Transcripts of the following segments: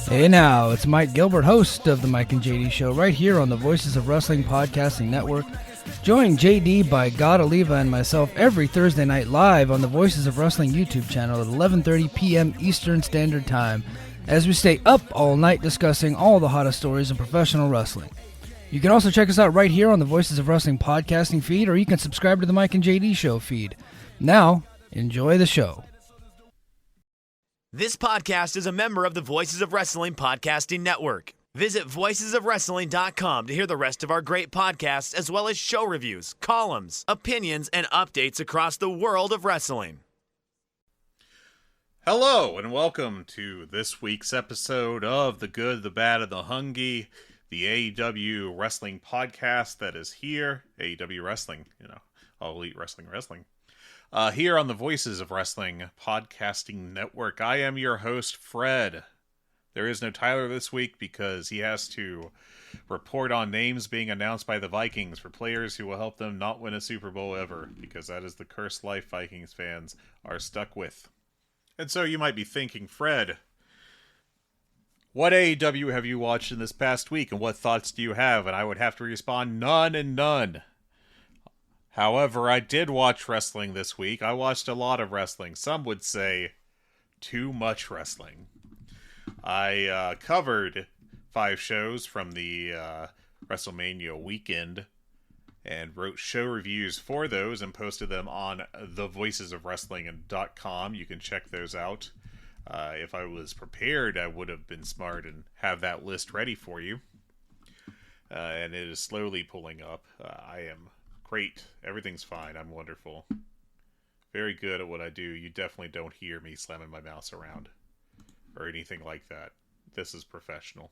Hey now, it's Mike Gilbert, host of the Mike and JD Show, right here on the Voices of Wrestling Podcasting Network. Join JD by God Oliva and myself every Thursday night live on the Voices of Wrestling YouTube channel at 11:30 p.m. Eastern Standard Time, as we stay up all night discussing all the hottest stories in professional wrestling. You can also check us out right here on the Voices of Wrestling Podcasting feed, or you can subscribe to the Mike and JD Show feed. Now, enjoy the show. This podcast is a member of the Voices of Wrestling Podcasting Network. Visit voicesofwrestling.com to hear the rest of our great podcasts, as well as show reviews, columns, opinions, and updates across the world of wrestling. Hello, and welcome to this week's episode of The Good, the Bad, and the Hungee, the AEW Wrestling podcast that is here. AEW Wrestling, All Elite Wrestling. Here on the Voices of Wrestling Podcasting Network. I am your host, Fred. There is no Tyler this week because he has to report on names being announced by the Vikings for players who will help them not win a Super Bowl ever, because that is the cursed life Vikings fans are stuck with. And so you might be thinking, Fred, what AEW have you watched in this past week, and what thoughts do you have? And I would have to respond, none and none. However, I did watch wrestling this week. I watched a lot of wrestling. Some would say too much wrestling. I covered 5 shows from the WrestleMania weekend and wrote show reviews for those and posted them on thevoicesofwrestling.com. You can check those out. If I was prepared, I would have been smart and have that list ready for you. And it is slowly pulling up. I am great. Everything's fine. I'm wonderful. Very good at what I do. You definitely don't hear me slamming my mouse around or anything like that. This is professional.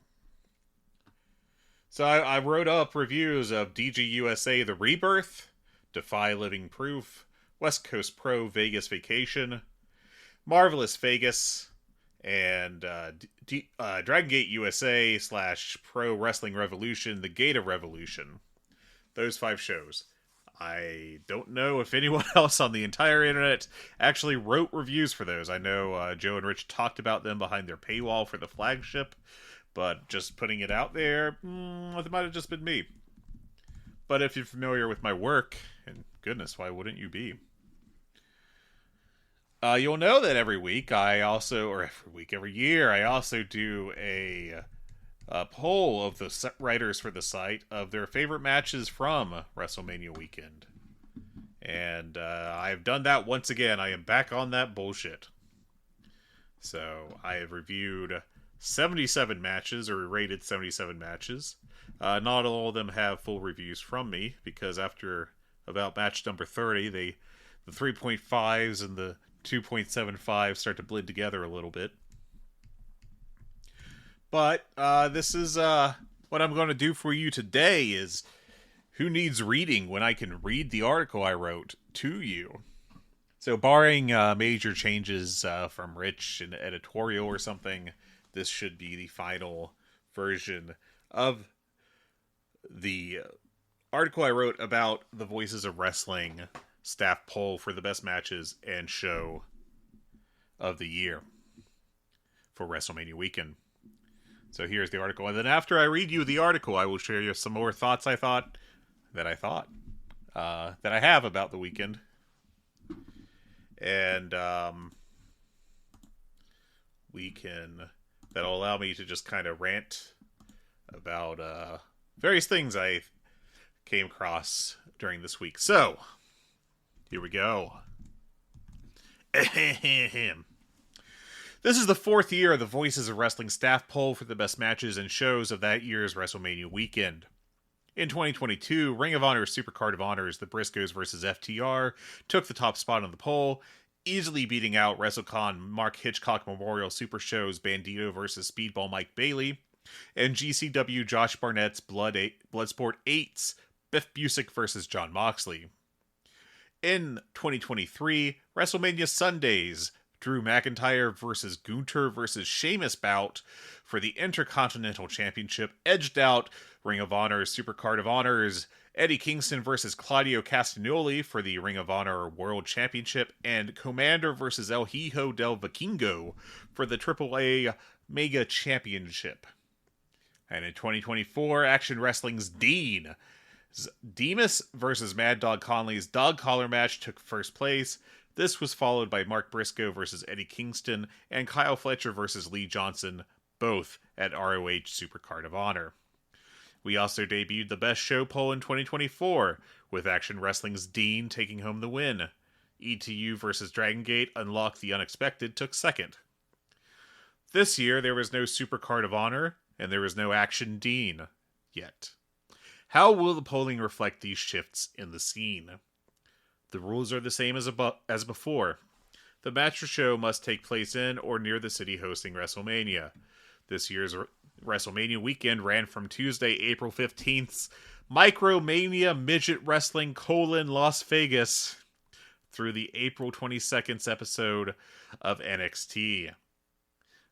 So I wrote up reviews of DGUSA The Rebirth, Defy Living Proof, West Coast Pro Vegas Vacation, Marvelous Vegas, and Dragon Gate USA / Pro Wrestling Revolution, The Gate of Revolution. Those 5 shows. I don't know if anyone else on the entire internet actually wrote reviews for those. I know Joe and Rich talked about them behind their paywall for the flagship, but just putting it out there, it might have just been me. But if you're familiar with my work, and goodness, why wouldn't you be? You'll know that every year, I also do a poll of the writers for the site of their favorite matches from WrestleMania weekend. And I've done that once again. I am back on that bullshit. So I have reviewed 77 matches, or rated 77 matches. Not all of them have full reviews from me, because after about match number 30, the 3.5s and the 2.75 start to blend together a little bit. But this is what I'm going to do for you today is, who needs reading when I can read the article I wrote to you? So barring major changes from Rich in editorial or something, this should be the final version of the article I wrote about the Voices of Wrestling staff poll for the best matches and show of the year for WrestleMania weekend. So here's the article, and then after I read you the article, I will share you some more thoughts that I have about the weekend. And that'll allow me to just kind of rant about various things I came across during this week. So, here we go. This is the 4th year of the Voices of Wrestling staff poll for the best matches and shows of that year's WrestleMania weekend. In 2022, Ring of Honor Supercard of Honors, the Briscoes vs. FTR, took the top spot on the poll, easily beating out WrestleCon Mark Hitchcock Memorial Super Show's Bandito vs. Speedball Mike Bailey, and GCW Josh Barnett's Bloodsport 8's Biff Busick vs. Jon Moxley. In 2023, WrestleMania Sundays, Drew McIntyre versus Gunther versus Sheamus bout for the Intercontinental Championship edged out Ring of Honor Supercard of Honors Eddie Kingston versus Claudio Castagnoli for the Ring of Honor World Championship, and Commander versus El Hijo del Vikingo for the AAA Mega Championship. And in 2024, Action Wrestling's Demas versus Mad Dog Conley's Dog Collar match took first place. This was followed by Mark Briscoe versus Eddie Kingston and Kyle Fletcher versus Lee Johnson, both at ROH Supercard of Honor. We also debuted the Best Show poll in 2024, with Action Wrestling's Dean taking home the win. ETU versus Dragon Gate Unlock the Unexpected took second. This year, there was no Supercard of Honor, and there was no Action Dean yet. How will the polling reflect these shifts in the scene? The rules are the same as before. The match or show must take place in or near the city hosting WrestleMania. This year's WrestleMania weekend ran from Tuesday, April 15th's Micromania Midget Wrestling Las Vegas through the April 22nd's episode of NXT.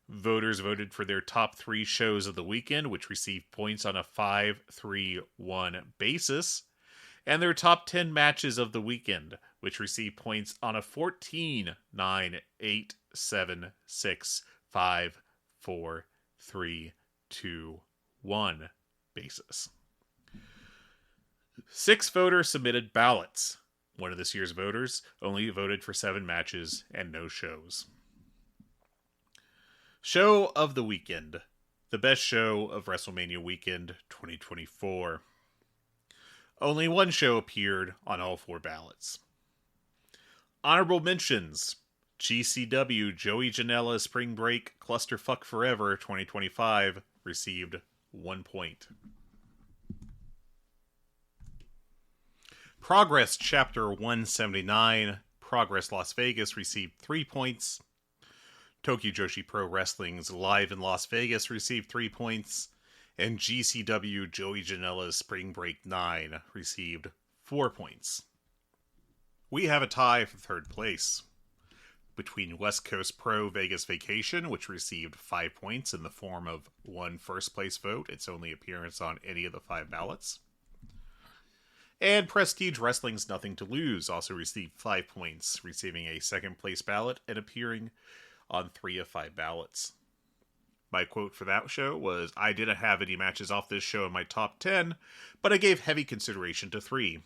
Voters voted for their top 3 shows of the weekend, which received points on a 5-3-1 basis, and their top 10 matches of the weekend, which received points on a 14-9-8-7-6-5-4-3-2-1 basis. 6 voters submitted ballots. One of this year's voters only voted for 7 matches and no shows. Show of the weekend. The best show of WrestleMania weekend 2024. Only one show appeared on all 4 ballots. Honorable mentions. GCW Joey Janela Spring Break Clusterfuck Forever 2025 received 1 point. Progress Chapter 179 Progress Las Vegas received 3 points. Tokyo Joshi Pro Wrestling's Live in Las Vegas received 3 points. And GCW Joey Janela's Spring Break 9 received 4 points. We have a tie for third place between West Coast Pro Vegas Vacation, which received 5 points in the form of 1 first place vote, its only appearance on any of the 5 ballots. And Prestige Wrestling's Nothing to Lose also received 5 points, receiving a second place ballot and appearing on 3 of 5 ballots. My quote for that show was, "I didn't have any matches off this show in my top 10, but I gave heavy consideration to 3.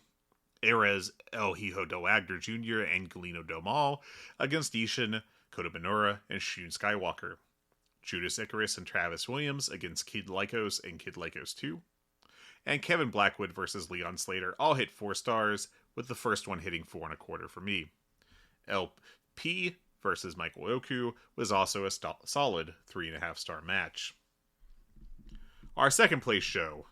Erez El Hijo del Agner Jr. and Galeno Del Mal against Ishin, Kota Minoura, and Shun Skywalker. Judas Icarus and Travis Williams against Kid Lycos and Kid Lycos 2. And Kevin Blackwood versus Leon Slater all hit 4 stars, with the first one hitting 4 1/4 for me. LP versus Michael Oku was also a solid 3.5 star match. Our second place show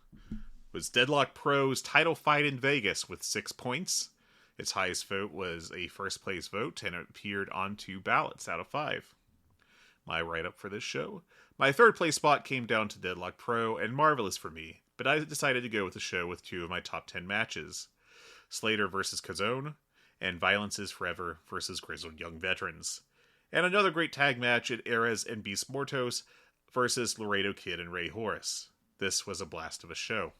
was Deadlock Pro's title fight in Vegas with 6 points. Its highest vote was a first place vote, and it appeared on 2 ballots out of 5. My write-up for this show: my third place spot came down to Deadlock Pro and Marvelous for me, but I decided to go with a show with 2 of my top 10 matches: Slater versus Cazone, and Violence is Forever versus Grizzled Young Veterans. And another great tag match at Erez and Beast Mortos versus Laredo Kid and Ray Horace. This was a blast of a show.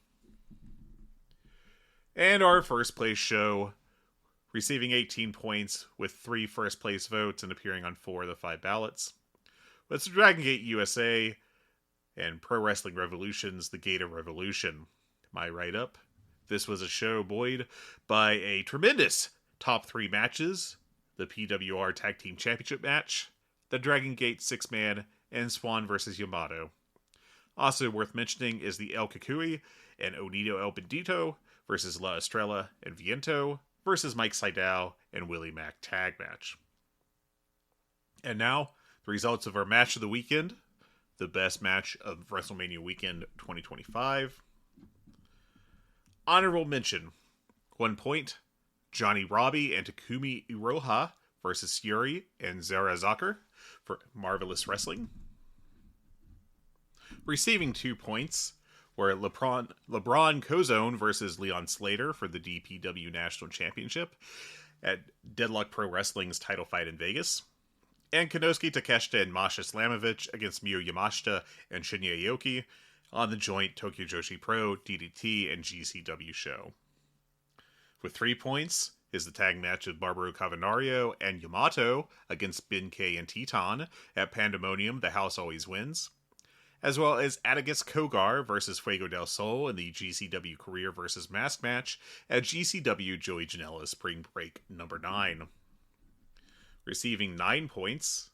And our first place show, receiving 18 points with 3 first place votes and appearing on 4 of the 5 ballots, was Dragon Gate USA and Pro Wrestling Revolution's The Gate of Revolution. My write-up: this was a show buoyed by a tremendous top 3 matches: the PWR Tag Team Championship match, the Dragon Gate 6-man, and Swan vs. Yamato. Also worth mentioning is the El Kukui and Onito El Bendito versus La Estrella and Viento versus Mike Sydal and Willie Mack tag match. And now, the results of our match of the weekend, the best match of WrestleMania weekend 2025. Honorable mention: 1 point, Johnny Robbie and Takumi Iroha versus Yuri and Zara Zucker for Marvelous Wrestling. Receiving 2 points were LeBron Cozone versus Leon Slater for the DPW National Championship at Deadlock Pro Wrestling's title fight in Vegas, and Konosuke Takeshita and Masha Slamovich against Miyu Yamashita and Shinya Aoki on the joint Tokyo Joshi Pro, DDT, and GCW show. With 3 points is the tag match of Barbaro Cavernario and Yamato against Ben-K and Teton at Pandemonium, The House Always Wins, as well as Atticus Kogar versus Fuego del Sol in the GCW Career versus Mask match at GCW Joey Janela Spring Break number 9. Receiving 4 points,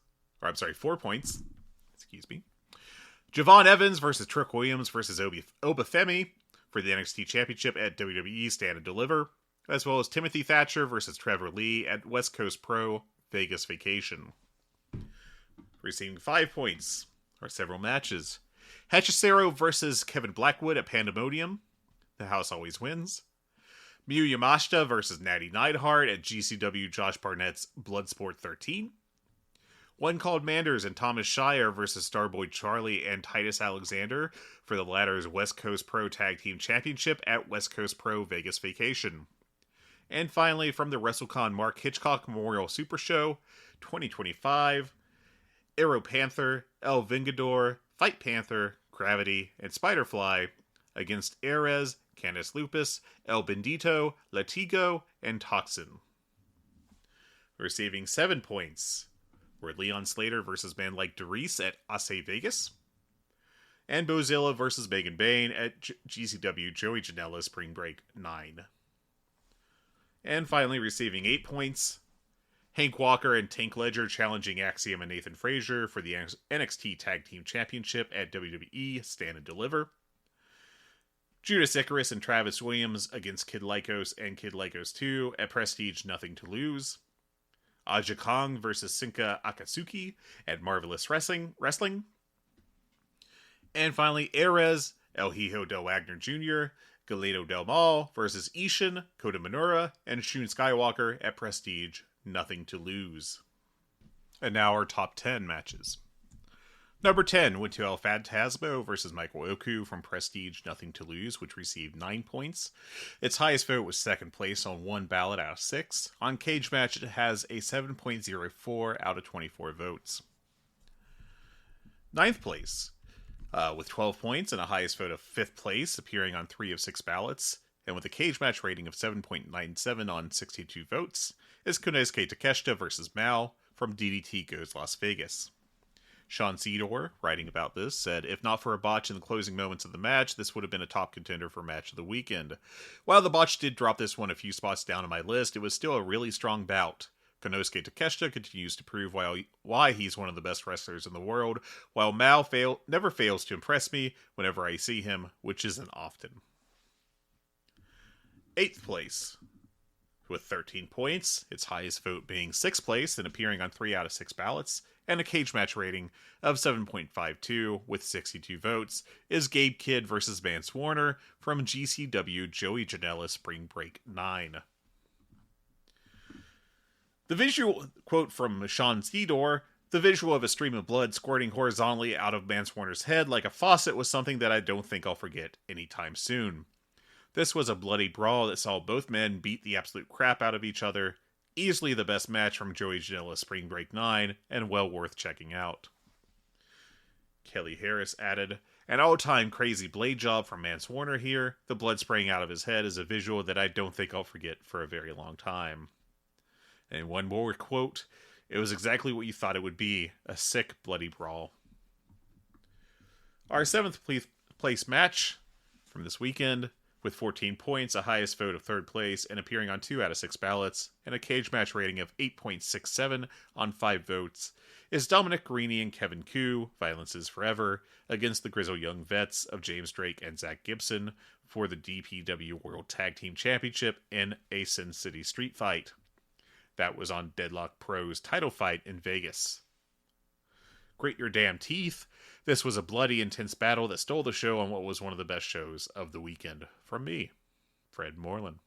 Javon Evans versus Trick Williams versus Obafemi for the NXT Championship at WWE Stand and Deliver, as well as Timothy Thatcher versus Trevor Lee at West Coast Pro Vegas Vacation. Receiving 5 points are several matches. Hechicero versus Kevin Blackwood at Pandemonium, The House Always Wins. Miyu Yamashita versus Natty Neidhart at GCW Josh Barnett's Bloodsport 13. One Called Manders and Thomas Shire versus Starboy Charlie and Titus Alexander for the latter's West Coast Pro Tag Team Championship at West Coast Pro Vegas Vacation. And finally, from the WrestleCon Mark Hitchcock Memorial Super Show 2025, Aero Panther, El Vengador, Fight Panther, Gravity, and Spiderfly against Ares, Candice Lupus, El Bendito, Latigo, and Toxin. Receiving 7 points were Leon Slater versus Man Like Derice at Ace Vegas, and Bozilla versus Megan Bain at GCW Joey Janela Spring Break 9. And finally, receiving 8 points, Hank Walker and Tank Ledger challenging Axiom and Nathan Frazier for the NXT Tag Team Championship at WWE Stand and Deliver. Judas Icarus and Travis Williams against Kid Lycos and Kid Lycos 2 at Prestige Nothing to Lose. Aja Kong versus Sinka Akatsuki at Marvelous Wrestling. And finally, Ares, El Hijo del Wagner Jr., Galeno Del Mal versus Ishin, Kota Minoura, and Shun Skywalker at Prestige Nothing to Lose. And now our top 10 matches. Number 10 went to El Phantasmo versus Michael Oku from Prestige Nothing to Lose, which received 9 points. Its highest vote was second place on 1 ballot out of 6. On Cage Match, it has a 7.04 out of 24 votes. Ninth place, with 12 points and a highest vote of 5th place, appearing on 3 of 6 ballots, and with a Cage Match rating of 7.97 on 62 votes, is Konosuke Takeshita versus Mal from DDT Goes Las Vegas. Sean Cedor, writing about this, said, "If not for a botch in the closing moments of the match, this would have been a top contender for match of the weekend. While the botch did drop this one a few spots down on my list, it was still a really strong bout. Konosuke Takeshita continues to prove why he's one of the best wrestlers in the world, while Mal never fails to impress me whenever I see him, which isn't often." 8th place, with 13 points, its highest vote being 6th place and appearing on 3 out of 6 ballots, and a Cage Match rating of 7.52 with 62 votes, is Gabe Kidd versus Vance Warner from GCW Joey Janela Spring Break 9. The visual, quote from Sean Cedor, "The visual of a stream of blood squirting horizontally out of Vance Warner's head like a faucet was something that I don't think I'll forget anytime soon. This was a bloody brawl that saw both men beat the absolute crap out of each other. Easily the best match from Joey Janela Spring Break 9, and well worth checking out." Kelly Harris added, "An all-time crazy blade job from Vance Warner here. The blood spraying out of his head is a visual that I don't think I'll forget for a very long time." And one more quote, "It was exactly what you thought it would be, a sick, bloody brawl." Our 7th place match from this weekend, with 14 points, a highest vote of 3rd place, and appearing on 2 out of 6 ballots, and a Cage Match rating of 8.67 on 5 votes, is Dominic Garrini and Kevin Koo, Violence is Forever, against the Grizzled Young Vets of James Drake and Zach Gibson for the DPW World Tag Team Championship in a Sin City Street Fight. That was on Deadlock Pro's title fight in Vegas. Grit your damn teeth. This was a bloody, intense battle that stole the show on what was one of the best shows of the weekend. From me, Fred Moreland.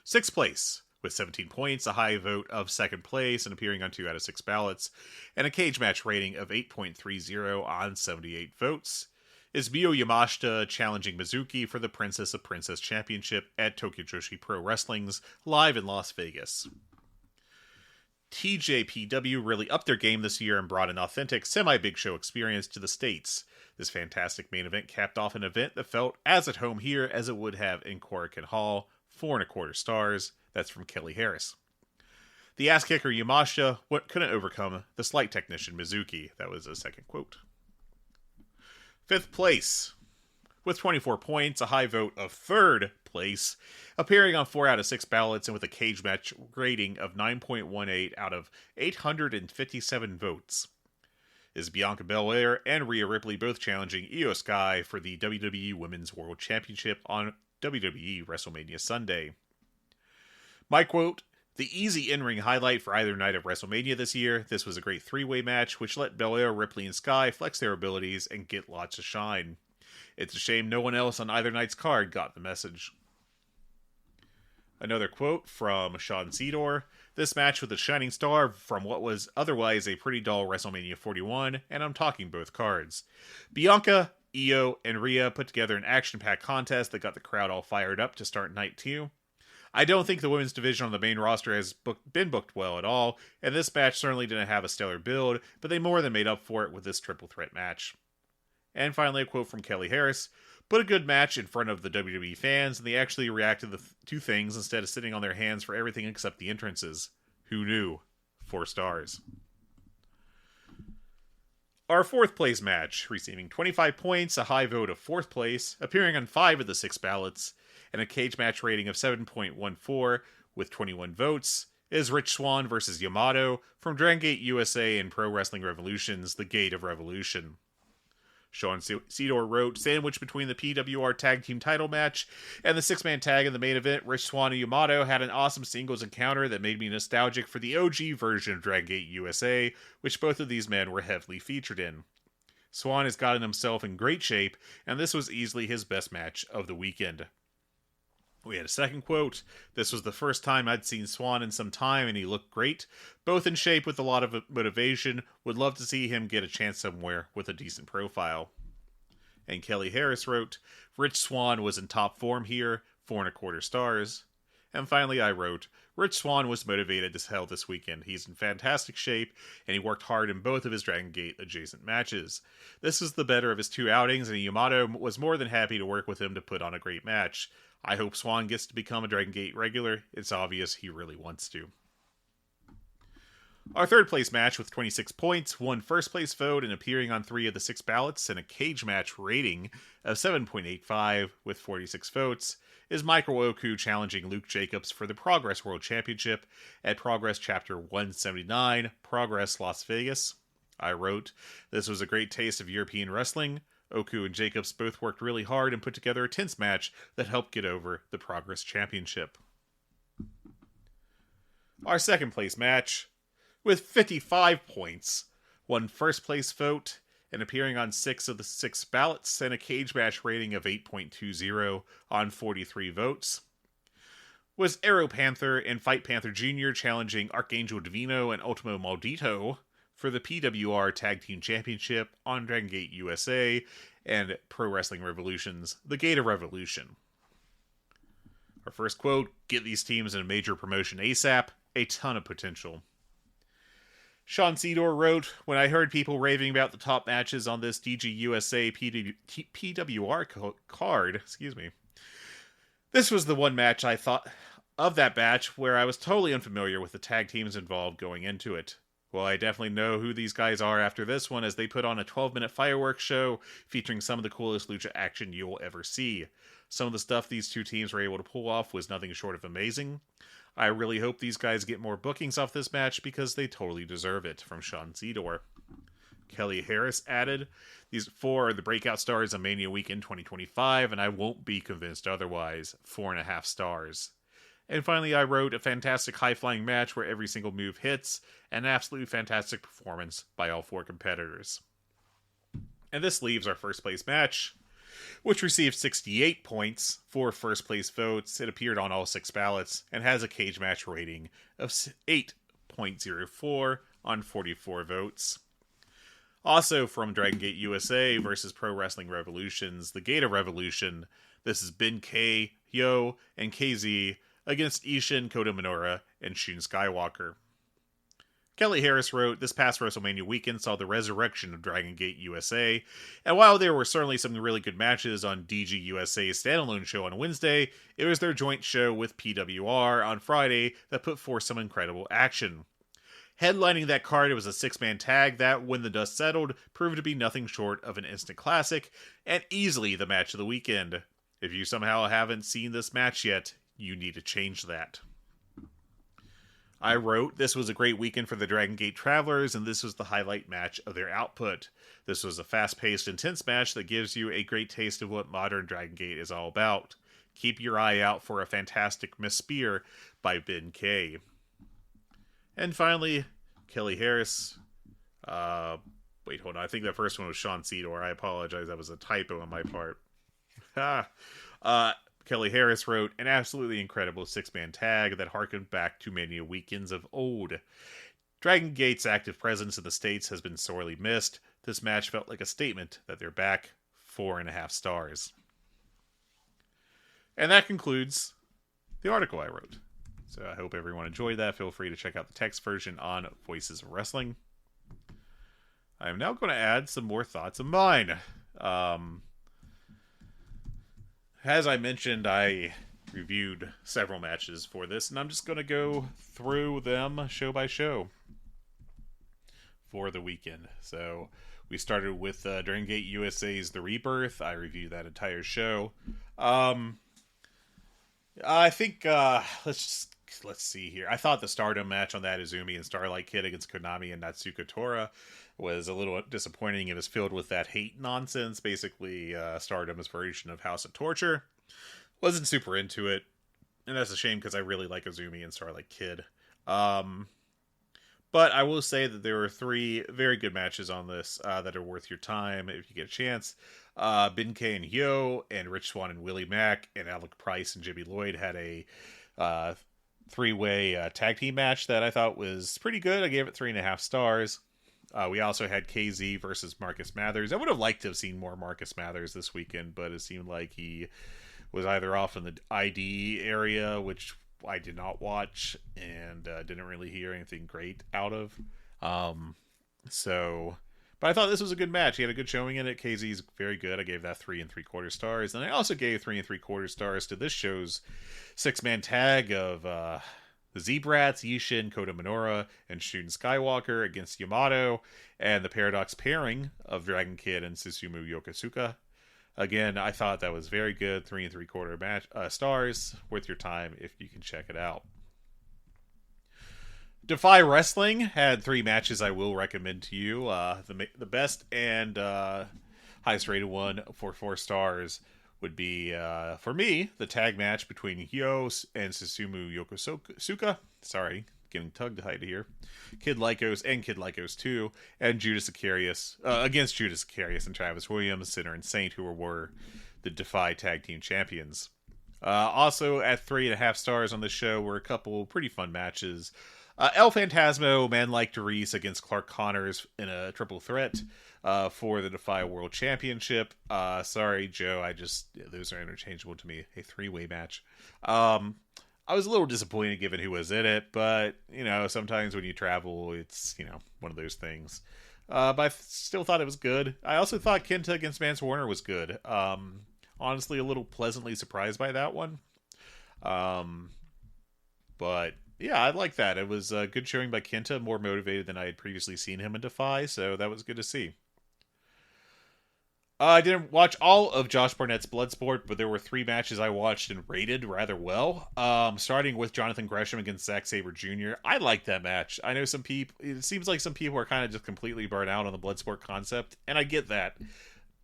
6th place, with 17 points, a high vote of 2nd place, and appearing on 2 out of 6 ballots, and a Cage Match rating of 8.30 on 78 votes, is Miyu Yamashita challenging Mizuki for the Princess of Princess Championship at Tokyo Joshi Pro Wrestling's live in Las Vegas. TJPW really upped their game this year and brought an authentic semi-big show experience to the States. This fantastic main event capped off an event that felt as at home here as it would have in Korakuen Hall 4.25 stars. That's from Kelly Harris. The ass kicker Yamashita couldn't overcome the slight technician Mizuki. That was a second quote. 5th place, with 24 points, a high vote of 3rd place, appearing on 4 out of 6 ballots and with a cage match rating of 9.18 out of 857 votes, is Bianca Belair and Rhea Ripley, both challenging Io Sky for the WWE Women's World Championship on WWE WrestleMania Sunday. My quote: "The easy in-ring highlight for either night of WrestleMania this year. This was a great 3-way match, which let Belair, Ripley, and Sky flex their abilities and get lots of shine. It's a shame no one else on either night's card got the message." Another quote from Sean Cedar: "This match was a shining star from what was otherwise a pretty dull WrestleMania 41, and I'm talking both cards. Bianca, Io, and Rhea put together an action-packed contest that got the crowd all fired up to start night 2. I don't think the women's division on the main roster has been booked well at all, and this match certainly didn't have a stellar build, but they more than made up for it with this triple threat match." And finally, a quote from Kelly Harris: "Put a good match in front of the WWE fans, and they actually reacted to 2 things instead of sitting on their hands for everything except the entrances. Who knew?" 4 stars. Our 4th place match, receiving 25 points, a high vote of 4th place, appearing on 5 of the 6 ballots, and a cage match rating of 7.14 with 21 votes, is Rich Swann versus Yamato from Dragon Gate USA and Pro Wrestling Revolution's The Gate of Revolution. Sean Cedar wrote, "Sandwiched between the PWR Tag Team title match and the 6-man tag in the main event, Rich Swann and Yamato had an awesome singles encounter that made me nostalgic for the OG version of Dragon Gate USA, which both of these men were heavily featured in. Swann has gotten himself in great shape, and this was easily his best match of the weekend." We had a second quote: "This was the first time I'd seen Swann in some time, and he looked great. Both in shape with a lot of motivation. Would love to see him get a chance somewhere with a decent profile." And Kelly Harris wrote, "Rich Swann was in top form here, 4.25 stars. And finally I wrote, "Rich Swann was motivated as hell this weekend. He's in fantastic shape, and he worked hard in both of his Dragon Gate adjacent matches. This is the better of his 2 outings, and Yamato was more than happy to work with him to put on a great match. I hope Swann gets to become a Dragon Gate regular. It's obvious he really wants to." Our 3rd place match with 26 points, won 1st place vote and appearing on 3 of the 6 ballots and a cage match rating of 7.85 with 46 votes, is Michael Oku challenging Luke Jacobs for the Progress World Championship at Progress Chapter 179, Progress Las Vegas. I wrote, "This was a great taste of European wrestling. Oku and Jacobs both worked really hard and put together a tense match that helped get over the Progress Championship." Our 2nd place match, with 55 points, won 1st place vote and appearing on 6 of the 6 ballots and a cage match rating of 8.20 on 43 votes, was Arrow Panther and Fight Panther Jr. challenging Archangel Divino and Ultimo Maldito for the PWR Tag Team Championship on Dragon Gate USA and Pro Wrestling Revolution's The Gate of Revolution. Our first quote: "Get these teams in a major promotion ASAP. A ton of potential." Sean Cedar wrote, "When I heard people raving about the top matches on this DG USA PWR card, this was the one match I thought of that batch where I was totally unfamiliar with the tag teams involved going into it. Well, I definitely know who these guys are after this one, as they put on a 12-minute fireworks show featuring some of the coolest lucha action you'll ever see. Some of the stuff these 2 teams were able to pull off was nothing short of amazing. I really hope these guys get more bookings off this match because they totally deserve it," from Sean Cedar. Kelly Harris added, "These 4 are the breakout stars of Mania Weekend 2025, and I won't be convinced otherwise. 4.5 stars. And finally, I wrote, "A fantastic high-flying match where every single move hits, an absolutely fantastic performance by all 4 competitors." And this leaves our 1st place match, which received 68 points, 4 1st place votes. It appeared on all 6 ballots and has a cage match rating of 8.04 on 44 votes. Also from Dragon Gate USA versus Pro Wrestling Revolution's The Gate of Revolution, this is Ben K, Yo, and KZ against Ishin, Kota Minoura, and Shun Skywalker. Kelly Harris wrote, "This past WrestleMania weekend saw the resurrection of Dragon Gate USA, and while there were certainly some really good matches on DG USA's standalone show on Wednesday, it was their joint show with PWR on Friday that put forth some incredible action. Headlining that card, it was a six-man tag that, when the dust settled, proved to be nothing short of an instant classic, and easily the match of the weekend. If you somehow haven't seen this match yet, you need to change that." I wrote, "This was a great weekend for the Dragon Gate Travelers, and this was the highlight match of their output. This was a fast-paced, intense match that gives you a great taste of what modern Dragon Gate is all about. Keep your eye out for a fantastic Miss Spear by Ben Kay." And finally, Kelly Harris. Wait, hold on. I think that first one was Sean Cedar. I apologize. That was a typo on my part. Kelly Harris wrote, "An absolutely incredible six-man tag that harkened back to Mania weekends of old. Dragon Gate's active presence in the States has been sorely missed. This match felt like a statement that they're back. 4.5 stars. And that concludes the article I wrote. So I hope everyone enjoyed that. Feel free to check out the text version on Voices of Wrestling. I am now going to add some more thoughts of mine. As I mentioned, I reviewed several matches for this, and I'm just going to go through them show by show for the weekend. So we started with Dragon Gate USA's The Rebirth. I reviewed that entire show. I think let's see here. I thought the Stardom match on that, Izumi and Starlight Kid against Konami and Natsuko Tora, was a little disappointing. It was filled with that hate nonsense, basically Stardom's version of House of Torture. Wasn't super into it, and that's a shame because I really like Izumi and Starlight Kid. But I will say that there were 3 very good matches on this that are worth your time if you get a chance. Ben Kay and Yo, and Rich Swann and Willie Mack, and Alec Price and Jimmy Lloyd had a 3-way tag team match that I thought was pretty good. I gave it 3.5 stars. We also had KZ versus Marcus Mathers. I would have liked to have seen more Marcus Mathers this weekend, but it seemed like he was either off in the ID area, which I did not watch, and didn't really hear anything great out of. But I thought this was a good match. He had a good showing in it. KZ's very good. I gave that 3 3/4 stars. And I also gave 3 3/4 stars to this show's 6-man tag of the Z-Brats, Yishin, Kota Minoura, and Shun Skywalker against Yamato, and the Paradox pairing of Dragon Kid and Susumu Yokosuka. Again, I thought that was very good. 3 3/4 stars. Worth your time if you can check it out. Defy Wrestling had 3 matches I will recommend to you. The best and highest rated one for 4 stars would be, for me, the tag match between Hyo and Susumu Yokosuka. Sorry, getting tongue-tied here. Kid Lycos and Kid Lycos 2, and Judas Icarius, against Judas Icarius and Travis Williams, Sinner and Saint, who were the Defy Tag Team Champions. Also, at 3.5 stars on the show were a couple pretty fun matches. El Phantasmo, Man Like Doris against Clark Connors in a triple threat for the Defy World Championship. Sorry, Joe, those are interchangeable to me. A 3-way match. I was a little disappointed given who was in it, but, sometimes when you travel, it's, one of those things. But I still thought it was good. I also thought Kenta against Mance Warner was good. Honestly, a little pleasantly surprised by that one. But yeah, I like that. It was a good showing by Kenta, more motivated than I had previously seen him in Defy, so that was good to see. I didn't watch all of Josh Barnett's Bloodsport, but there were 3 matches I watched and rated rather well. Starting with Jonathan Gresham against Zack Sabre Jr. I liked that match. I know it seems like some people are kind of just completely burnt out on the Bloodsport concept, and I get that.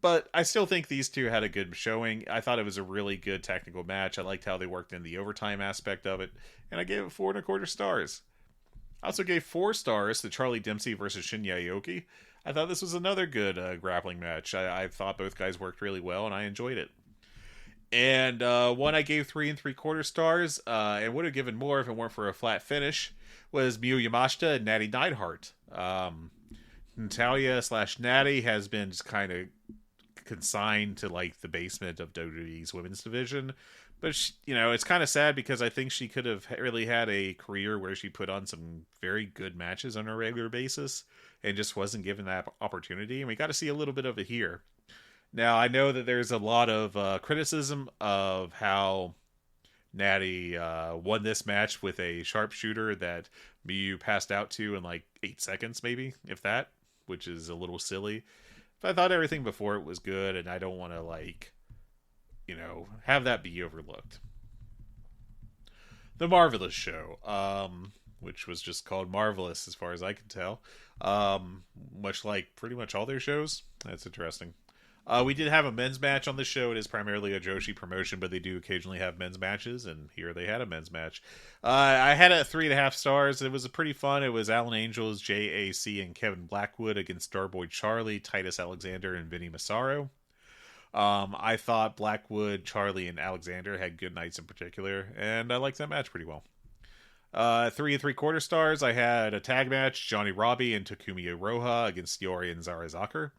But I still think these two had a good showing. I thought it was a really good technical match. I liked how they worked in the overtime aspect of it. And I gave it 4 1/4 stars. I also gave 4 stars to Charlie Dempsey versus Shinya Aoki. I thought this was another good grappling match. I thought both guys worked really well, and I enjoyed it. And one I gave 3 3/4 stars, and would have given more if it weren't for a flat finish, was Miyu Yamashita and Natty Neidhart. Natalia/Natty has been just kind of consigned to like the basement of WWE's women's division, But, it's kind of sad because I think she could have really had a career where she put on some very good matches on a regular basis and just wasn't given that opportunity. And we got to see a little bit of it here. Now, I know that there's a lot of criticism of how Natty won this match with a sharpshooter that Miyu passed out to in like 8 seconds, maybe, if that, which is a little silly. But I thought everything before it was good, and I don't want to, have that be overlooked. The Marvelous Show, which was just called Marvelous as far as I can tell. Much like pretty much all their shows. That's interesting. We did have a men's match on the show. It is primarily a Joshi promotion, but they do occasionally have men's matches, and here they had a men's match. I had it 3.5 stars. It was pretty fun. It was Alan Angels, JAC, and Kevin Blackwood against Starboy Charlie, Titus Alexander, and Vinny Massaro. I thought Blackwood, Charlie, and Alexander had good nights in particular, and I liked that match pretty well. 3 3/4 stars, I had a tag match, Johnny Robbie and Takumi Iroha against Yori and Zara Zucker.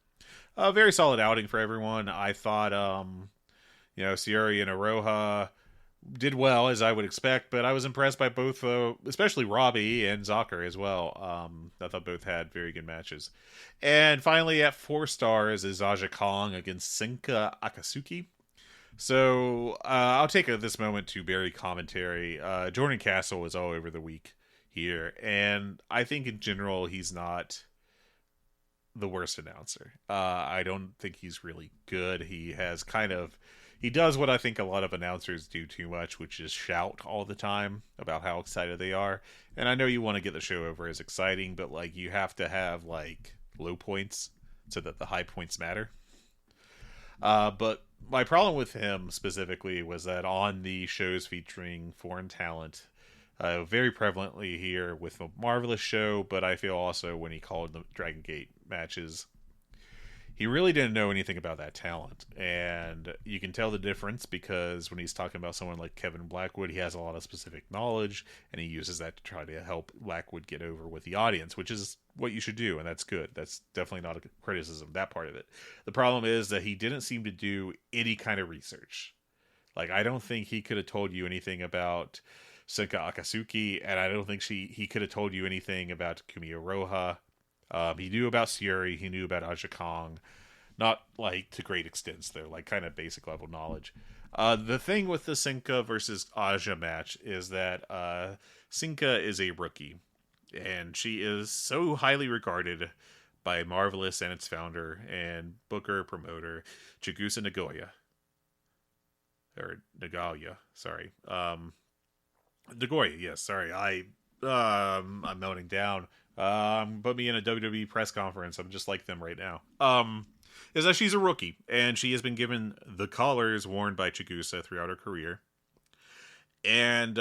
A very solid outing for everyone. I thought, Sayuri and Iroha did well, as I would expect, but I was impressed by both, especially Robbie and Zucker as well. I thought both had very good matches. And finally, at 4 stars is Aja Kong against Senka Akatsuki. So, I'll take this moment to bury commentary. Jordan Castle was all over the week here, and I think in general he's not the worst announcer. I don't think he's really good. He does what I think a lot of announcers do too much, which is shout all the time about how excited they are. And I know you want to get the show over as exciting, but you have to have low points so that the high points matter. But my problem with him specifically was that on the shows featuring foreign talent, very prevalently here with the Marvelous Show, but I feel also when he called the Dragon Gate matches, he really didn't know anything about that talent. And you can tell the difference because when he's talking about someone like Kevin Blackwood, he has a lot of specific knowledge, and he uses that to try to help Blackwood get over with the audience, which is what you should do, and that's good. That's definitely not a criticism, that part of it. The problem is that he didn't seem to do any kind of research. I don't think he could have told you anything about Senka Akatsuki, and I don't think he could have told you anything about Takumi Iroha. He knew about Sayuri, he knew about Aja Kong, not to great extents though, kind of basic level knowledge. The thing with the Senka versus Aja match is that Senka is a rookie, and she is so highly regarded by Marvelous and its founder and booker promoter Chigusa Nagoya. Or Nagaya, sorry. Nagoya, yes, sorry. I'm melting down. Put me in a WWE press conference. I'm just like them right now. Is that she's a rookie, and she has been given the collars worn by Chigusa throughout her career. And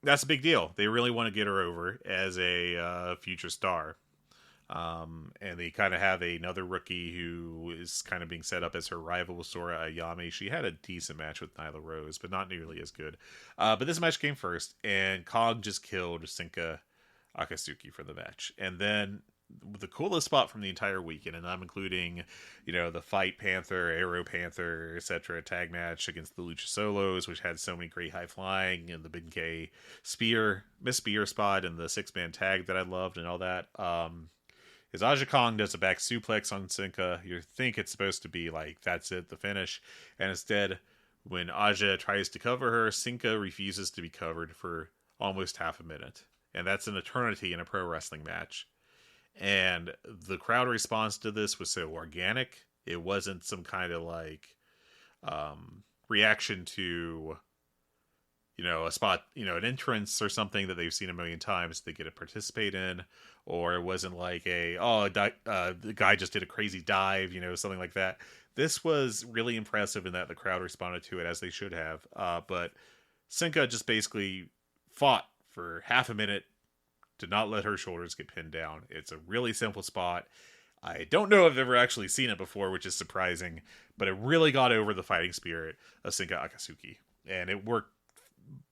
that's a big deal. They really want to get her over as a future star. And they kind of have another rookie who is kind of being set up as her rival, Sora Ayame. She had a decent match with Nyla Rose, but not nearly as good. But this match came first, and Kong just killed Senka Akatsuki for the match. And then the coolest spot from the entire weekend, and I'm including, the Fight Panther, Arrow Panther, etc. tag match against the Lucha Solos, which had so many great high flying, and the Big K Miss Spear spot, and the 6-man tag that I loved, and all that. Is Aja Kong does a back suplex on Senka. You think it's supposed to be that's it, the finish. And instead, when Aja tries to cover her, Senka refuses to be covered for almost half a minute. And that's an eternity in a pro wrestling match. And the crowd response to this was so organic. It wasn't some kind of reaction to a spot, an entrance or something that they've seen a million times they get to participate in, or it wasn't the guy just did a crazy dive, something like that. This was really impressive in that the crowd responded to it as they should have. But Senka just basically fought for half a minute to not let her shoulders get pinned down. It's a really simple spot. I don't know if I've ever actually seen it before, which is surprising, but it really got over the fighting spirit of Senka Akatsuki. And it worked,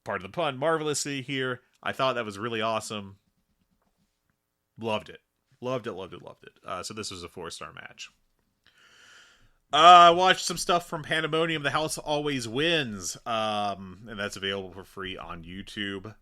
pardon the pun, marvelously here. I thought that was really awesome. Loved it. So this was a 4-star match. I watched some stuff from Pandemonium. The House Always Wins, and that's available for free on YouTube.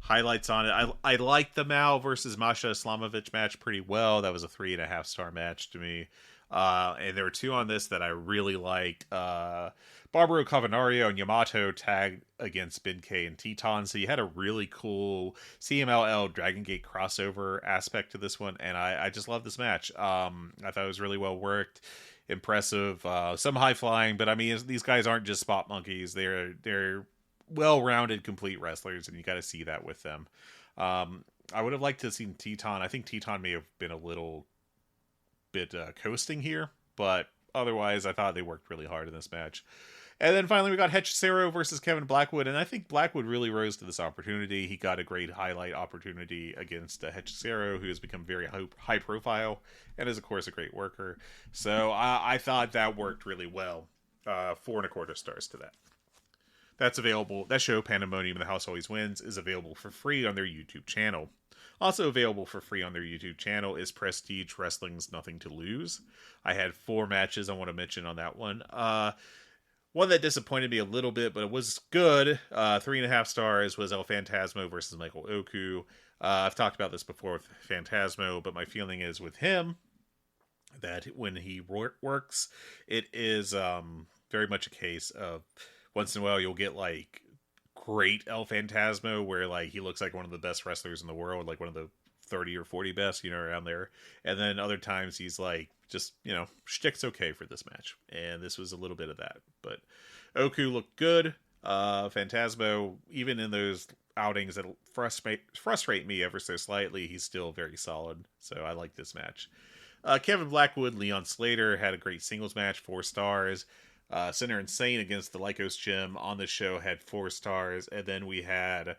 Highlights on it. I liked the Mao versus Masha Islamovic match pretty well. That was a 3.5-star match to me. And there were two on this that I really liked. Barbaro Cavernario and Yamato tagged against Benkei and Teton. So you had a really cool CMLL Dragon Gate crossover aspect to this one, and I just love this match. I thought it was really well worked, impressive, some high flying, but I mean these guys aren't just spot monkeys. They're well-rounded, complete wrestlers, and you got to see that with them. I would have liked to have seen Teton. I think Teton may have been a little bit coasting here, but otherwise I thought they worked really hard in this match. And then finally we got Hechicero versus Kevin Blackwood, and I think Blackwood really rose to this opportunity. He got a great highlight opportunity against Hechicero, who has become very high profile and is of course a great worker. So I thought that worked really well. 4.25 stars to that. That's available. That show, Pandemonium and the House Always Wins, is available for free on their YouTube channel. Also available for free on their YouTube channel is Prestige Wrestling's Nothing to Lose. I had 4 matches I want to mention on that one. One that disappointed me a little bit, but it was good. 3.5 stars was El Phantasmo versus Michael Oku. I've talked about this before with Phantasmo, but my feeling is with him that when he works, it is very much a case of once in a while you'll get like great El Phantasmo where like he looks like one of the best wrestlers in the world, like one of the 30 or 40 best, around there. And then other times he's like just, shtick's okay for this match. And this was a little bit of that. But Oku looked good. Phantasmo, even in those outings that frustrate me ever so slightly, he's still very solid. So I like this match. Kevin Blackwood, Leon Slater had a great singles match, 4 stars. Sinner Insane against the Lycos Gym on the show had 4 stars. And then we had,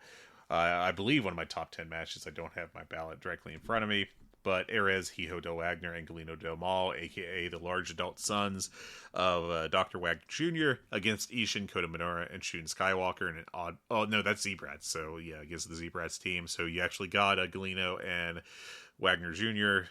I believe, one of my top 10 matches. I don't have my ballot directly in front of me. But Erez, Hijo Del Wagner, and Galeno Del Mal, a.k.a. the large adult sons of Dr. Wagner Jr. against Ishin, Kota Minoura, and Shun Skywalker. And an odd... Oh, no, that's Z-Brats. So, yeah, against the Z-Brats team. So you actually got Galeno and Wagner Jr.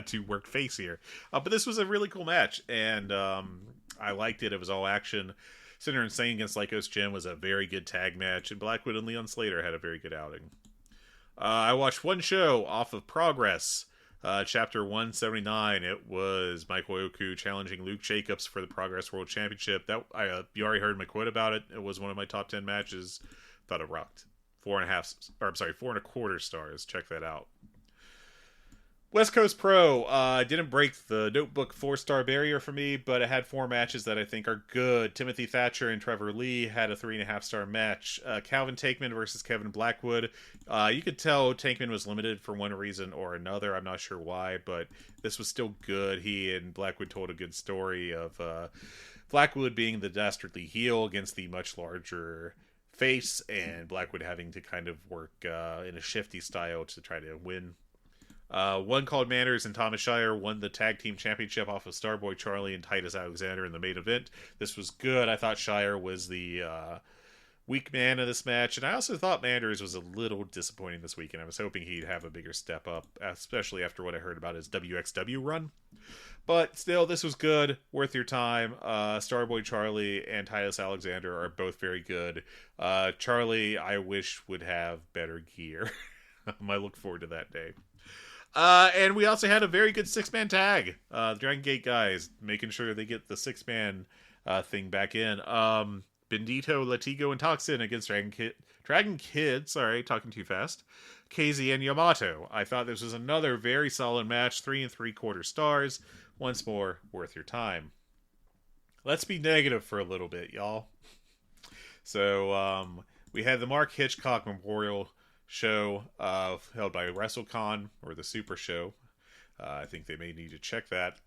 To work face here. But this was a really cool match, and I liked it. It was all action. Sinner Insane against Lycos Gym was a very good tag match, and Blackwood and Leon Slater had a very good outing. I watched one show off of Progress, Chapter 179. It was Michael Oku challenging Luke Jacobs for the Progress World Championship. That you already heard my quote about it. It was one of my top 10 matches. Thought it rocked. 4.25 stars. Check that out. West Coast Pro didn't break the notebook 4-star barrier for me, but it had 4 matches that I think are good. Timothy Thatcher and Trevor Lee had a 3.5-star match. Calvin Tankman versus Kevin Blackwood. You could tell Tankman was limited for one reason or another. I'm not sure why, but this was still good. He and Blackwood told a good story of Blackwood being the dastardly heel against the much larger face, and Blackwood having to kind of work in a shifty style to try to win. One called Manners and Thomas Shire won the tag team championship off of Starboy Charlie and Titus Alexander in the main event. This was good. I thought Shire was the weak man in this match, and I also thought Manners was a little disappointing this week, and I was hoping he'd have a bigger step up, especially after what I heard about his WXW run. But still, this was good, worth your time. Starboy Charlie and Titus Alexander are both very good. Charlie, I wish, would have better gear. I look forward to that day. And we also had a very good 6-man tag. The Dragon Gate guys making sure they get the 6-man thing back in. Bendito, Latigo, and Toxin against Dragon Kid. Sorry, talking too fast. KZ and Yamato. I thought this was another very solid match. 3.75 stars. Once more, worth your time. Let's be negative for a little bit, y'all. So, we had the Mark Hitchcock Memorial show held by WrestleCon, or the Super Show. I think they may need to check that.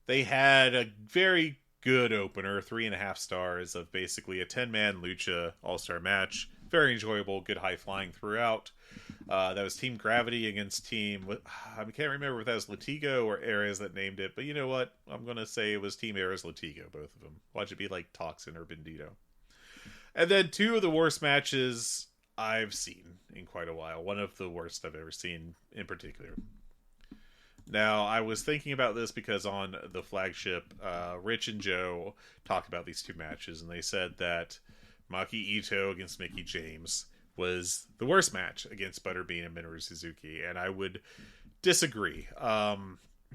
They had a very good opener, 3.5 stars, of basically a 10-man lucha all-star match. Very enjoyable, good high flying throughout. That was Team Gravity against Team... I can't remember if that was Latigo or Ares that named it, but you know what? I'm going to say it was Team Ares Latigo, both of them. Watch it be like Toxin or Bendito. And then 2 of the worst matches I've seen in quite a while. One of the worst I've ever seen in particular. Now, I was thinking about this because on the flagship, Rich and Joe talked about these two matches, and they said that Maki Ito against Mickie James was the worst match against Butterbean and Minoru Suzuki, and I would disagree. But,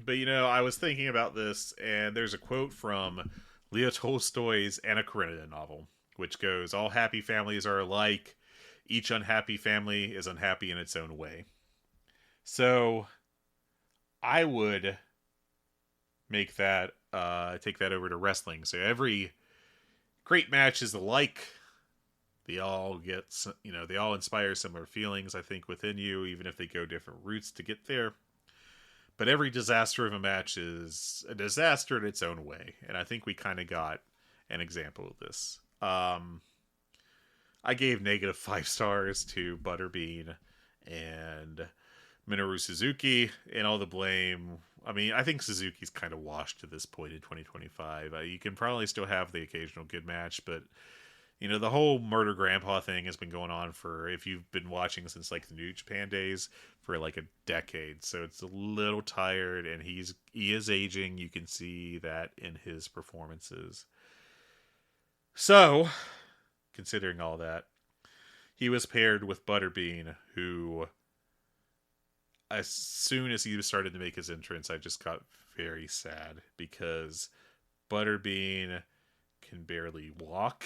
I was thinking about this, and there's a quote from Leo Tolstoy's Anna Karenina novel, which goes, "All happy families are alike. Each unhappy family is unhappy in its own way." So I would make that take that over to wrestling. So every great match is alike. They all they all inspire similar feelings, I think, within you, even if they go different routes to get there. But every disaster of a match is a disaster in its own way. And I think we kind of got an example of this. I gave negative 5 stars to Butterbean and Minoru Suzuki, and all the blame. I mean, I think Suzuki's kind of washed to this point in 2025. You can probably still have the occasional good match, but the whole murder grandpa thing has been going on for, if you've been watching since like the New Japan days, for like a decade. So it's a little tired, and he is aging. You can see that in his performances. So, considering all that, he was paired with Butterbean, who, as soon as he started to make his entrance, I just got very sad, because Butterbean can barely walk.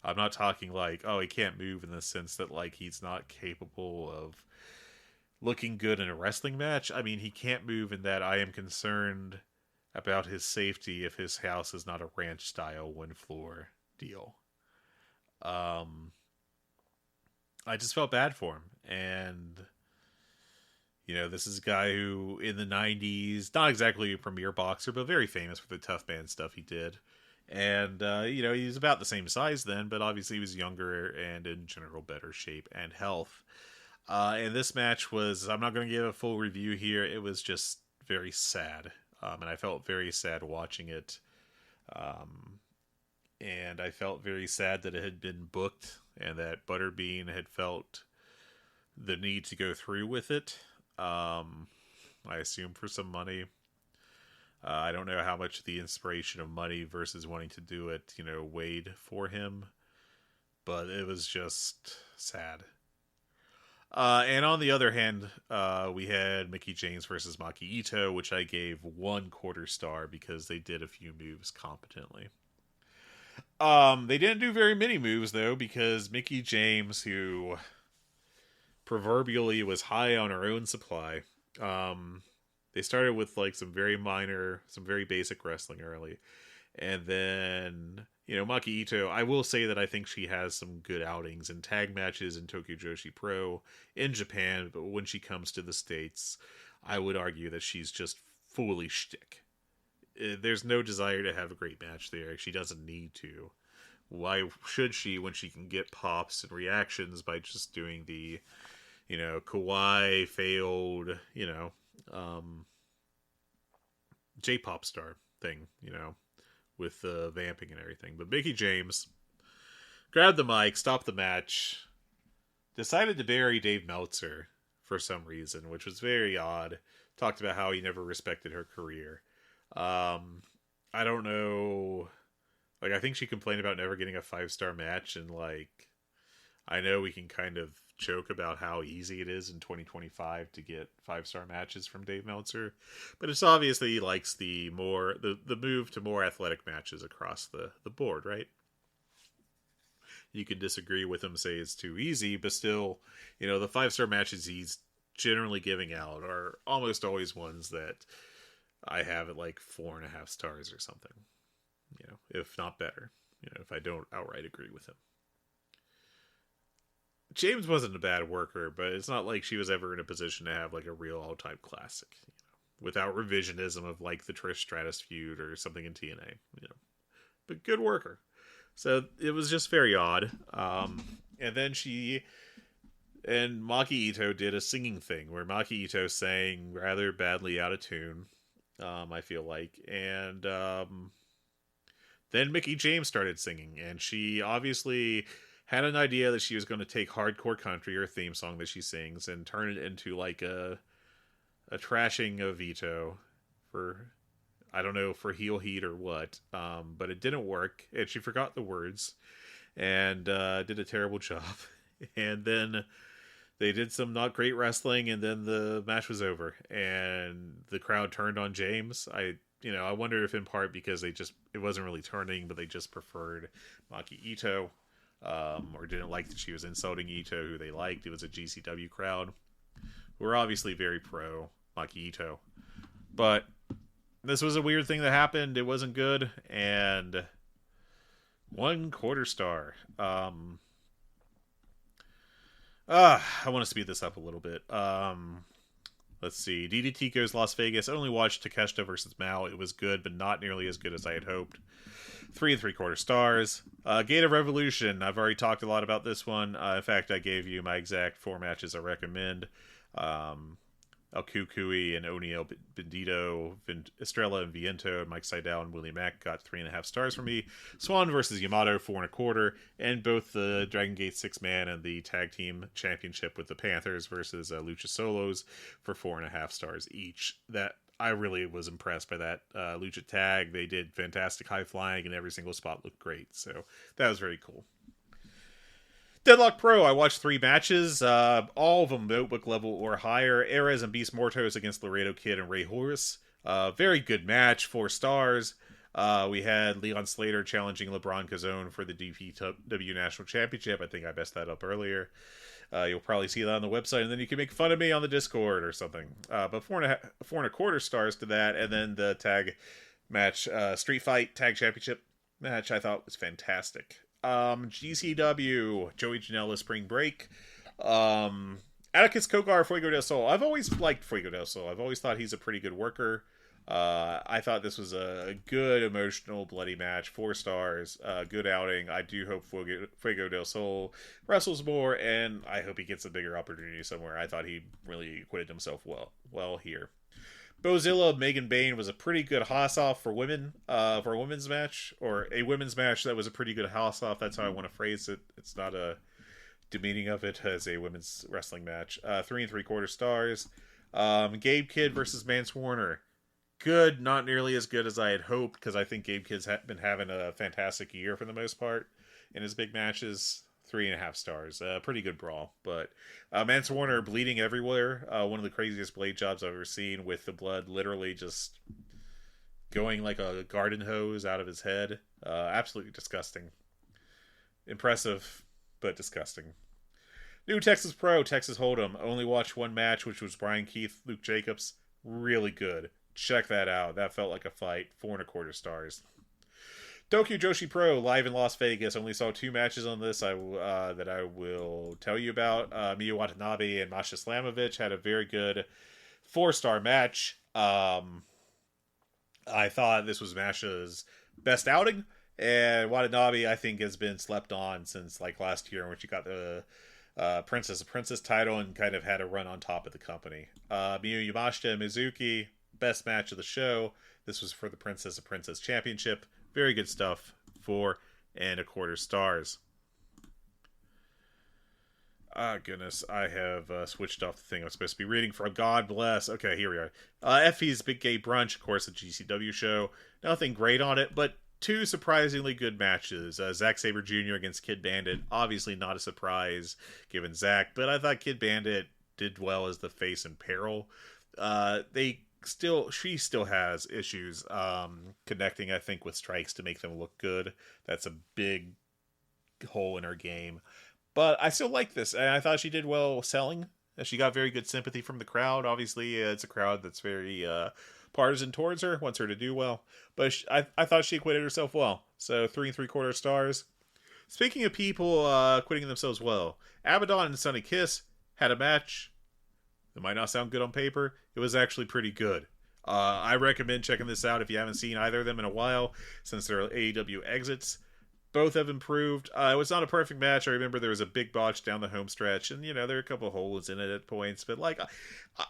I'm not talking like, oh, he can't move in the sense that like he's not capable of looking good in a wrestling match. I mean, he can't move in that I am concerned about his safety if his house is not a ranch style one floor deal. I just felt bad for him. And this is a guy who in the 90s, not exactly a premier boxer, but very famous for the tough man stuff he did. And, he was about the same size then, but obviously he was younger and in general better shape and health. And this match was, I'm not going to give a full review here. It was just very sad. And I felt very sad watching it. And I felt very sad that it had been booked and that Butterbean had felt the need to go through with it. I assume for some money. I don't know how much the inspiration of money versus wanting to do it, weighed for him. But it was just sad. And on the other hand, we had Mickie James versus Maki Ito, which I gave 1/4 star because they did a few moves competently. They didn't do very many moves, though, because Mickie James, who proverbially was high on her own supply, they started with like some very basic wrestling early. And then, Maki Ito, I will say that I think she has some good outings in tag matches in Tokyo Joshi Pro in Japan, but when she comes to the States, I would argue that she's just fully shtick. There's no desire to have a great match there. She doesn't need to. Why should she when she can get pops and reactions by just doing the, kawaii failed, J-pop star thing, with the vamping and everything. But Mickie James grabbed the mic, stopped the match, decided to bury Dave Meltzer for some reason, which was very odd. Talked about how he never respected her career. I don't know. Like, I think she complained about never getting a 5-star match, and like, I know we can kind of joke about how easy it is in 2025 to get 5-star matches from Dave Meltzer, but it's obviously he likes the move to more athletic matches across the board, right? You can disagree with him, say it's too easy, but still, the 5-star matches he's generally giving out are almost always ones that I have at like 4.5 stars or something, if not better, if I don't outright agree with him. James wasn't a bad worker, but it's not like she was ever in a position to have like a real all-time classic, without revisionism of like the Trish Stratus feud or something in TNA, but good worker. So it was just very odd. And then Maki Ito did a singing thing where Maki Ito sang rather badly out of tune, I feel like. And then Mickie James started singing, and she obviously had an idea that she was going to take hardcore country, her theme song that she sings, and turn it into like a a trashing of Ito for, I don't know, for heel heat or what, but it didn't work, and she forgot the words, and did a terrible job. And then they did some not great wrestling, and then the match was over, and the crowd turned on James. I wonder if in part because it wasn't really turning, but they just preferred Maki Ito, or didn't like that she was insulting Ito, who they liked. It was a GCW crowd who were obviously very pro Maki Ito. But this was a weird thing that happened. It wasn't good, and 1/4 star. I want to speed this up a little bit. Let's see. DDT goes Las Vegas. I only watched Takeshita versus Mao. It was good, but not nearly as good as I had hoped. 3 3/4 stars. Gate of Revolution. I've already talked a lot about this one. In fact, I gave you my exact 4 matches I recommend. El Cucuy and O'Neal Bendito, Estrella and Viento, and Mike Seidel and Willie Mack got 3.5 stars from me. Swan versus Yamato, 4 1/4, and both the Dragon Gate 6-man and the Tag Team Championship with the Panthers versus Lucha Solos for 4.5 stars each. That I really was impressed by that Lucha Tag. They did fantastic high flying, and every single spot looked great, so that was very cool. Deadlock Pro, I watched 3 matches, all of them notebook level or higher. Ares and Beast Mortos against Laredo Kid and Ray Horus. Very good match, 4 stars. We had Leon Slater challenging LeBron Cazone for the DPW National Championship. I think I messed that up earlier. You'll probably see that on the website, and then you can make fun of me on the Discord or something. But 4.25 stars to that, and then the tag match, Street Fight Tag Championship match, I thought was fantastic. GCW, Joey Janela Spring Break. Atticus Cogar, Fuego del Sol. I've always liked Fuego del Sol. I've always thought he's a pretty good worker. I thought this was a good, emotional, bloody match. 4 stars. Good outing. I do hope Fuego del Sol wrestles more, and I hope he gets a bigger opportunity somewhere. I thought he really acquitted himself well here. Bozilla Megan Bain was a pretty good hoss-off for women, for a women's match, or a women's match that was a pretty good hoss-off. That's how I want to phrase it. It's not a demeaning of it as a women's wrestling match. 3 3/4 stars. Gabe Kidd versus Mance Warner. Good, not nearly as good as I had hoped, because I think Gabe Kidd's been having a fantastic year for the most part in his big matches. 3.5 stars. Pretty good brawl. But Mance Warner bleeding everywhere. One of the craziest blade jobs I've ever seen, with the blood literally just going like a garden hose out of his head. Absolutely disgusting. Impressive, but disgusting. New Texas Pro, Texas Hold'em. Only watched 1 match, which was Brian Keith, Luke Jacobs. Really good. Check that out. That felt like a fight. 4 1/4 stars. Tokyo Joshi Pro, live in Las Vegas. Only saw 2 matches on this that I will tell you about. Miyu Watanabe and Masha Slamovich had a very good 4-star match. I thought this was Masha's best outing, and Watanabe, I think, has been slept on since like last year when she got the Princess title and kind of had a run on top of the company. Miyu Yamashita and Mizuki, best match of the show. This was for the Princess Championship. Very good stuff. 4 1/4 stars. Ah, goodness. I have switched off the thing I'm supposed to be reading from. God bless. Okay, here we are. Effie's Big Gay Brunch, of course, a GCW show. Nothing great on it, but 2 surprisingly good matches. Zack Sabre Jr. against Kid Bandit. Obviously not a surprise, given Zack, but I thought Kid Bandit did well as the face in peril. She still has issues connecting, I think, with strikes to make them look good. That's a big hole in her game. But I still like this, and I thought she did well selling. She got very good sympathy from the crowd. Obviously, it's a crowd that's very partisan towards her, wants her to do well. But I thought she acquitted herself well. So 3 3/4 stars. Speaking of people acquitting themselves well, Abaddon and Sonny Kiss had a match. It might not sound good on paper. It was actually pretty good. I recommend checking this out if you haven't seen either of them in a while, since they're AEW exits. Both have improved. It was not a perfect match. I remember there was a big botch down the home stretch, and, there were a couple holes in it at points, but,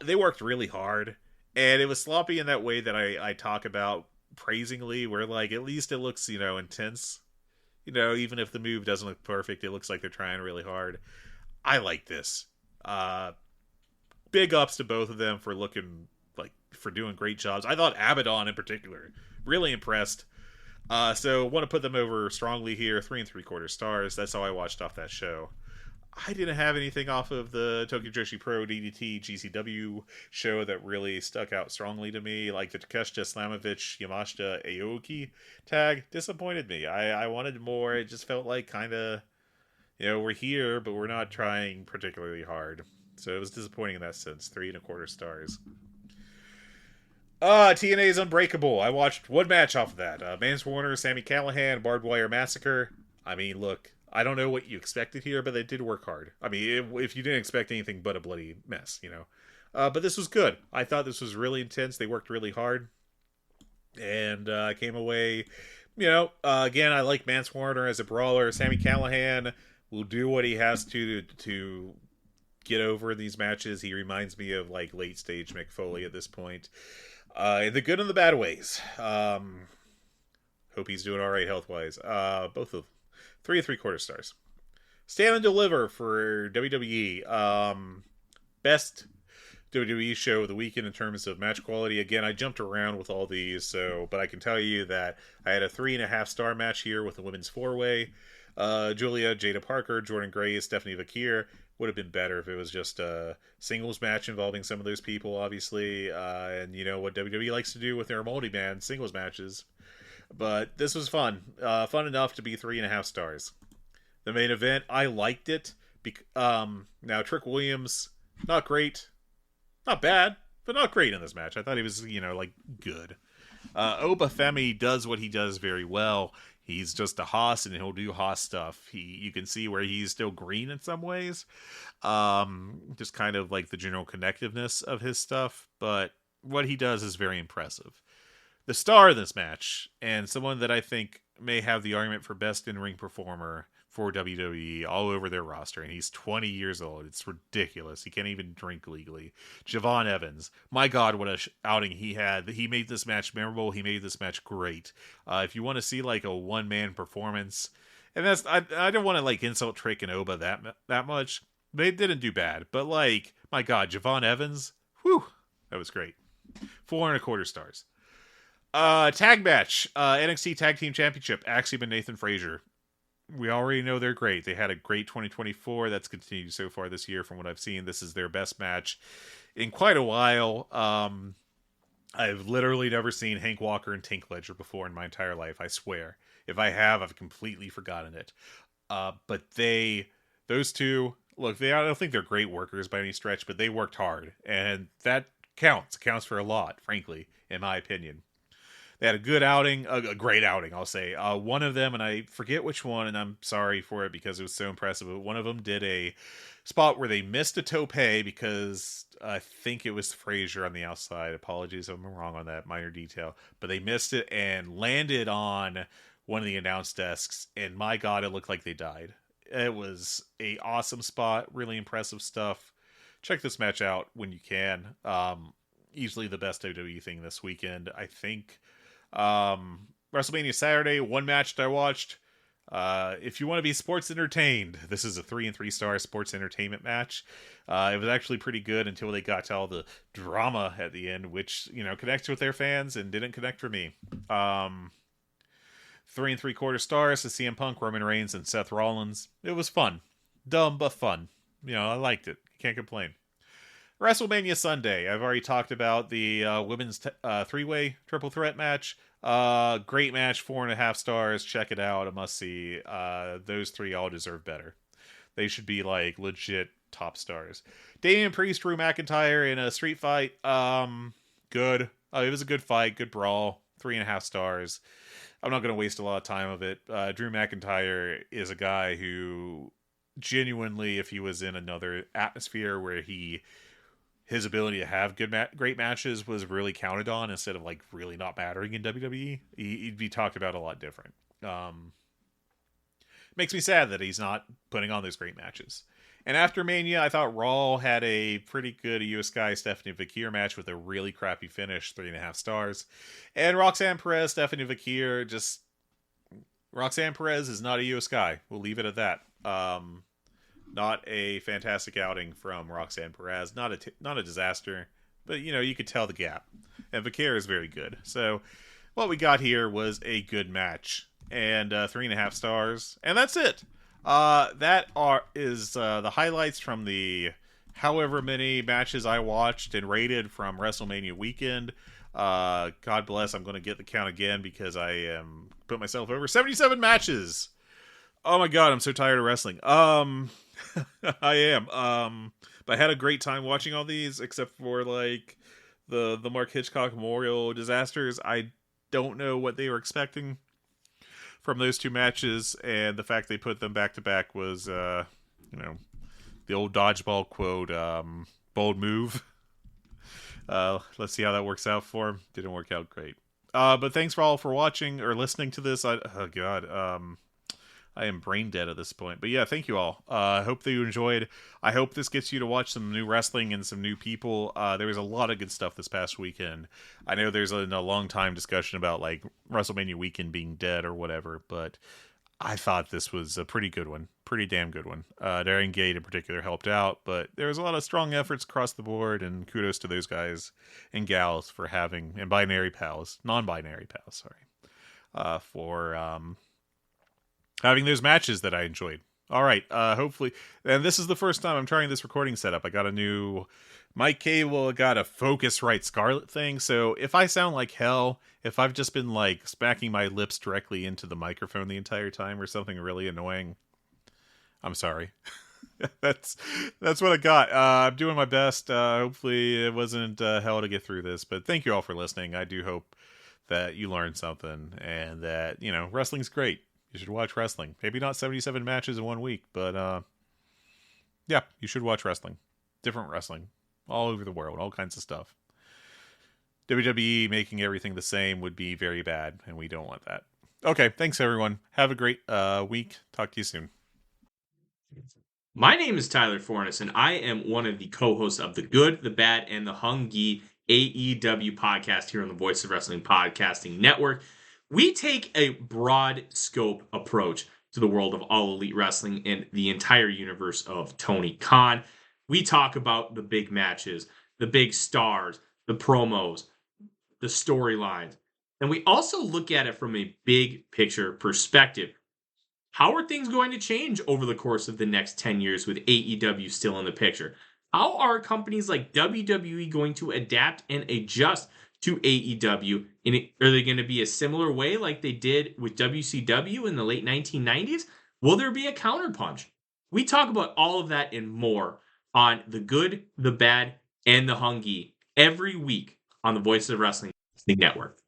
they worked really hard, and it was sloppy in that way that I talk about praisingly, where, at least it looks, intense. Even if the move doesn't look perfect, it looks like they're trying really hard. I like this. big ups to both of them for for doing great jobs. I thought Abaddon in particular, really impressed. So want to put them over strongly here, 3 3/4 stars. That's how I watched off that show. I didn't have anything off of the Tokyo Joshi Pro DDT GCW show that really stuck out strongly to me. Like the Takeshita Slamovich Yamashita Aoki tag disappointed me. I wanted more. It just felt like kind of, we're here, but we're not trying particularly hard. So it was disappointing in that sense. 3 1/4 stars. TNA's Unbreakable. I watched one match off of that. Mance Warner, Sami Callihan, Barbed Wire Massacre. I mean, look, I don't know what you expected here, but they did work hard. I mean, if you didn't expect anything but a bloody mess, But this was good. I thought this was really intense. They worked really hard. And came away, again, I like Mance Warner as a brawler. Sami Callihan will do what he has to get over these matches. He reminds me of like late stage Mick Foley at this point. In the good and the bad ways. Hope he's doing all right health-wise. Both of 3 3/4 stars. Stand and Deliver for WWE. Best WWE show of the weekend in terms of match quality. Again, I jumped around with all these, but I can tell you that I had a 3.5 star match here with the women's 4-way. Julia, Jada Parker, Jordan Grace, Stephanie Vakir. Would have been better if it was just a singles match involving some of those people, obviously. And you know what WWE likes to do with their multi-man singles matches. But this was fun. Fun enough to be 3.5 stars. The main event, I liked it. Now, Trick Williams, not great. Not bad, but not great in this match. I thought he was, good. Oba Femi does what he does very well. He's just a Haas, and he'll do Haas stuff. You can see where he's still green in some ways. Just kind of like the general connectiveness of his stuff. But what he does is very impressive. The star of this match, and someone that I think may have the argument for best in-ring performer for WWE all over their roster, and he's 20 years old. It's ridiculous. He can't even drink legally. Javon Evans. My God, what a outing he had. He made this match memorable. He made this match great. If you want to see like a one-man performance, and that's I don't want to like insult Trick and Oba that much. They didn't do bad, but like, my God, Javon Evans, whew, that was great. 4.25 stars. Tag match, NXT Tag Team Championship, Axiom and Nathan Frazier. We already know they're great. They had a great 2024. That's continued so far this year from what I've seen. This is their best match in quite a while. I've literally never seen Hank Walker and Tink Ledger before in my entire life, I swear. If I have, I've completely forgotten it. But those two, look, I don't think they're great workers by any stretch, but they worked hard. And that counts. It counts for a lot, frankly, in my opinion. They had a good outing, a great outing, I'll say. One of them, and I forget which one, and I'm sorry for it because it was so impressive, but one of them did a spot where they missed a tope because I think it was Frazier on the outside. Apologies if I'm wrong on that minor detail. But they missed it and landed on one of the announce desks, and my God, it looked like they died. It was a awesome spot, really impressive stuff. Check this match out when you can. Easily the best WWE thing this weekend, I think. WrestleMania Saturday, one match that I watched. If you want to be sports entertained, this is a 3 3 star sports entertainment match. It was actually pretty good until they got to all the drama at the end, which, connects with their fans and didn't connect for me. 3 3/4 stars to CM Punk, Roman Reigns, and Seth Rollins. It was fun. Dumb, but fun. I liked it. Can't complain. WrestleMania Sunday. I've already talked about the women's 3-way triple threat match. Great match, 4.5 stars. Check it out. A must see. Those three all deserve better. They should be like legit top stars. Damian Priest, Drew McIntyre in a street fight. Good. It was a good fight. Good brawl. 3.5 stars. I'm not going to waste a lot of time of it. Drew McIntyre is a guy who genuinely, if he was in another atmosphere where his ability to have great matches was really counted on instead of like really not mattering in WWE, he'd be talked about a lot different. Makes me sad that he's not putting on those great matches. And after Mania, I thought Raw had a pretty good Io Sky Stephanie Vakir match with a really crappy finish, 3.5 stars. And Roxanne Perez, Stephanie Vakir, Roxanne Perez is not Io Sky. We'll leave it at that. Not a fantastic outing from Roxanne Perez. Not a disaster, but you could tell the gap. And Vaquer is very good. So what we got here was a good match, and 3.5 stars, and that's it. That is the highlights from the however many matches I watched and rated from WrestleMania weekend. God bless, I'm going to get the count again because I am put myself over 77 matches. Oh my god, I'm so tired of wrestling. I am. But I had a great time watching all these, except for like the Mark Hitchcock Memorial disasters. I don't know what they were expecting from those two matches, and the fact they put them back to back was, the old dodgeball quote, bold move. Let's see how that works out for him. Didn't work out great. But thanks for all for watching or listening to this. I am brain dead at this point. But yeah, thank you all. I hope that you enjoyed. I hope this gets you to watch some new wrestling and some new people. There was a lot of good stuff this past weekend. I know there's a long time discussion about like WrestleMania weekend being dead or whatever, but I thought this was a pretty good one. Pretty damn good one. Darren Gate in particular helped out, but there was a lot of strong efforts across the board, and kudos to those guys and gals for having, and non-binary pals, for having those matches that I enjoyed. All right, hopefully, and this is the first time I'm trying this recording setup. I got a new mic cable, I got a Focusrite Scarlett thing, so if I sound like hell, if I've just been like smacking my lips directly into the microphone the entire time or something really annoying, I'm sorry. That's what I got. I'm doing my best. Hopefully it wasn't hell to get through this, but thank you all for listening. I do hope that you learned something and that, wrestling's great. You should watch wrestling. Maybe not 77 matches in 1 week, but yeah, you should watch wrestling. Different wrestling. All over the world. All kinds of stuff. WWE making everything the same would be very bad, and we don't want that. Okay, thanks everyone. Have a great week. Talk to you soon. My name is Tyler Fornes, and I am one of the co-hosts of the Good, the Bad, and the Hungee AEW podcast here on the Voice of Wrestling Podcasting Network. We take a broad scope approach to the world of All Elite Wrestling and the entire universe of Tony Khan. We talk about the big matches, the big stars, the promos, the storylines, and we also look at it from a big picture perspective. How are things going to change over the course of the next 10 years with AEW still in the picture? How are companies like WWE going to adapt and adjust to AEW? Are they going to be a similar way like they did with WCW in the late 1990s? Will there be a counterpunch? We talk about all of that and more on The Good, the Bad, and the Hungee every week on the Voice of Wrestling Network.